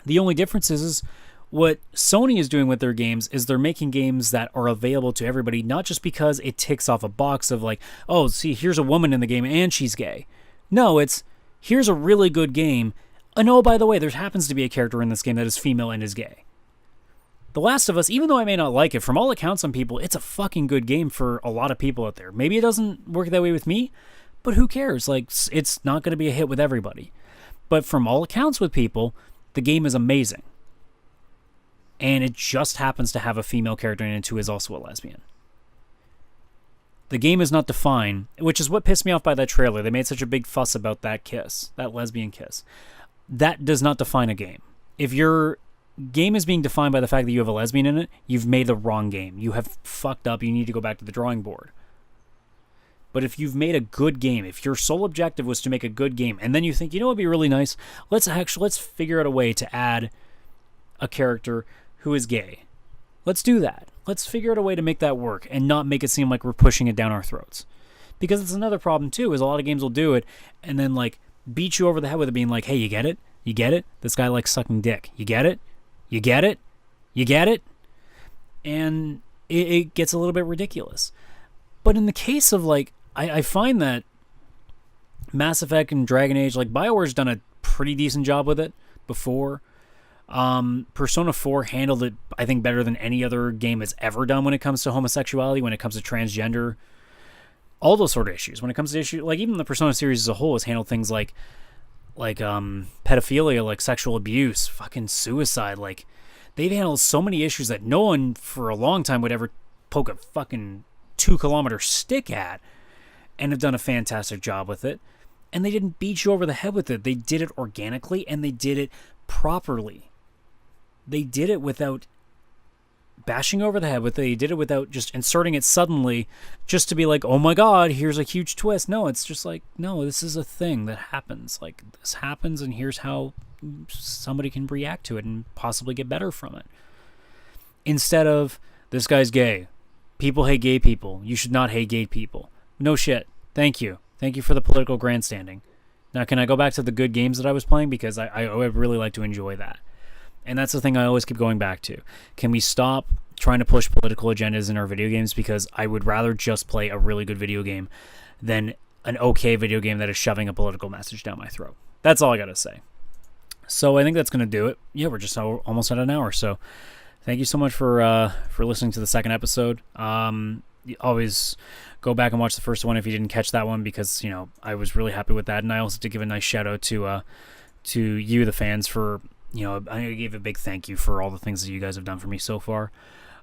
The only difference is what Sony is doing with their games is they're making games that are available to everybody, not just because it ticks off a box of like, oh, see, here's a woman in the game and she's gay. No, it's, here's a really good game. And oh, by the way, there happens to be a character in this game that is female and is gay. The Last of Us, even though I may not like it, from all accounts on people, it's a fucking good game for a lot of people out there. Maybe it doesn't work that way with me, but who cares? Like, it's not going to be a hit with everybody. But from all accounts with people, the game is amazing. And it just happens to have a female character in it who is also a lesbian. The game is not defined, which is what pissed me off by that trailer. They made such a big fuss about that kiss, that lesbian kiss. That does not define a game. If your game is being defined by the fact that you have a lesbian in it, you've made the wrong game. You have fucked up. You need to go back to the drawing board. But if you've made a good game, if your sole objective was to make a good game, and then you think, you know what would be really nice? Let's figure out a way to add a character who is gay. Let's do that. Let's figure out a way to make that work and not make it seem like we're pushing it down our throats. Because it's another problem too, is a lot of games will do it and then like beat you over the head with it being like, hey, you get it? You get it? This guy likes sucking dick. You get it? You get it? You get it? And it gets a little bit ridiculous. But in the case of like, I find that Mass Effect and Dragon Age, like BioWare's done a pretty decent job with it before. Persona 4 handled it, I think, better than any other game has ever done when it comes to homosexuality, when it comes to transgender, all those sort of issues. When it comes to issues, like even the Persona series as a whole has handled things like pedophilia, like sexual abuse, fucking suicide. Like they've handled so many issues that no one for a long time would ever poke a fucking 2-kilometer stick at, and have done a fantastic job with it. And they didn't beat you over the head with it. They did it organically, and they did it properly. They did it without bashing over the head with it. They did it without just inserting it suddenly just to be like, oh my god, here's a huge twist. No, it's just like, no, this is a thing that happens. Like, this happens, and here's how somebody can react to it and possibly get better from it. Instead of, this guy's gay. People hate gay people. You should not hate gay people. No shit. Thank you. Thank you for the political grandstanding. Now, can I go back to the good games that I was playing? Because I would really like to enjoy that. And that's the thing I always keep going back to. Can we stop trying to push political agendas in our video games? Because I would rather just play a really good video game than an okay video game that is shoving a political message down my throat. That's all I got to say. So I think that's going to do it. Yeah, we're just almost at an hour. So thank you so much for listening to the second episode. You always go back and watch the first one if you didn't catch that one, because, you know, I was really happy with that. And I also did give a nice shout out to you, the fans, for, you know, I gave a big thank you for all the things that you guys have done for me so far.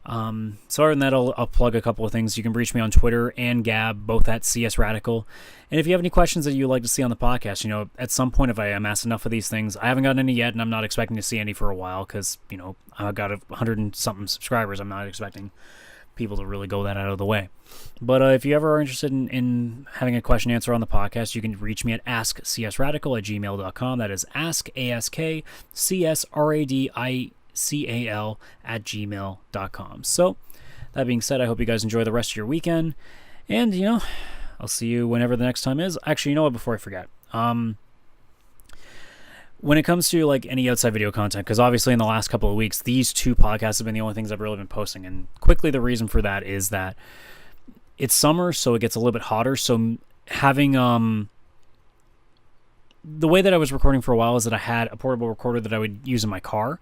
So other than that, I'll plug a couple of things. You can reach me on Twitter and Gab, both at CSRadical. And if you have any questions that you'd like to see on the podcast, you know, at some point, if I amass enough of these things, I haven't gotten any yet, and I'm not expecting to see any for a while, because, you know, I've got 100 and something subscribers. I'm not expecting people to really go that out of the way. But if you ever are interested in having a question answer on the podcast, you can reach me at askcsradical@gmail.com. That is askcsradical@gmail.com. So, that being said, I hope you guys enjoy the rest of your weekend. And, you know, I'll see you whenever the next time is. Actually, you know what? Before I forget, when it comes to like any outside video content, because obviously in the last couple of weeks, these two podcasts have been the only things I've really been posting. And quickly, the reason for that is that it's summer, so it gets a little bit hotter. So having the way that I was recording for a while is that I had a portable recorder that I would use in my car.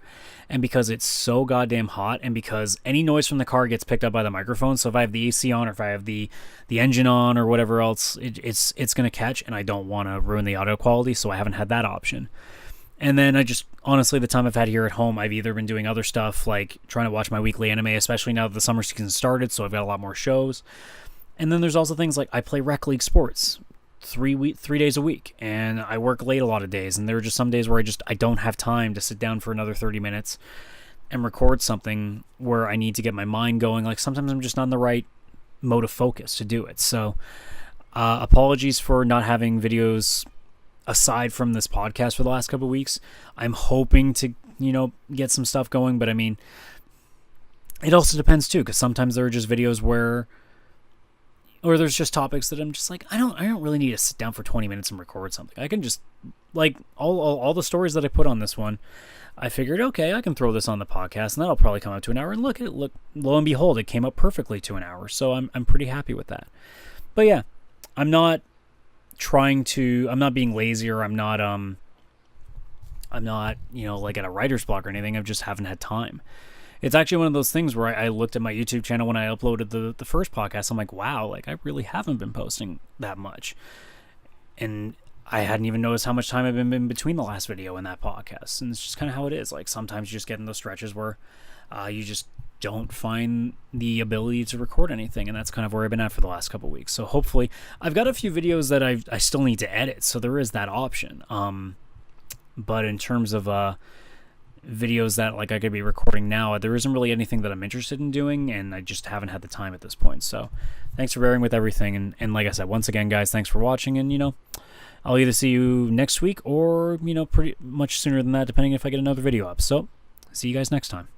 And because it's so goddamn hot, and because any noise from the car gets picked up by the microphone, so if I have the AC on, or if I have the engine on, or whatever else, it's going to catch, and I don't want to ruin the audio quality, so I haven't had that option. And then I just, honestly, the time I've had here at home, I've either been doing other stuff, like trying to watch my weekly anime, especially now that the summer season started, so I've got a lot more shows. And then there's also things like I play Rec League Sports 3 days a week, and I work late a lot of days, and there are just some days where I don't have time to sit down for another 30 minutes and record something where I need to get my mind going. Like, sometimes I'm just not in the right mode of focus to do it. So apologies for not having videos aside from this podcast for the last couple of weeks. I'm hoping to, you know, get some stuff going, but I mean, it also depends too, because sometimes there are just videos or there's just topics that I'm just like, I don't really need to sit down for 20 minutes and record something. I can just, like, all the stories that I put on this one, I figured, okay, I can throw this on the podcast, and that'll probably come out to an hour, and look, lo and behold, it came up perfectly to an hour, so I'm pretty happy with that. But yeah, I'm not being lazy, or I'm not, you know, like at a writer's block or anything. I just haven't had time. It's actually one of those things where I looked at my YouTube channel when I uploaded the first podcast. I'm like, wow, like I really haven't been posting that much. And I hadn't even noticed how much time I've been in between the last video and that podcast. And it's just kind of how it is. Like, sometimes you just get in those stretches where you just don't find the ability to record anything, and that's kind of where I've been at for the last couple of weeks. So hopefully, I've got a few videos that I still need to edit, so there is that option. But in terms of videos that like I could be recording now. There isn't really anything that I'm interested in doing, and I just haven't had the time at this point. So thanks for bearing with everything. And like I said, once again, guys, thanks for watching. And, I'll either see you next week or, pretty much sooner than that, depending if I get another video up. So see you guys next time.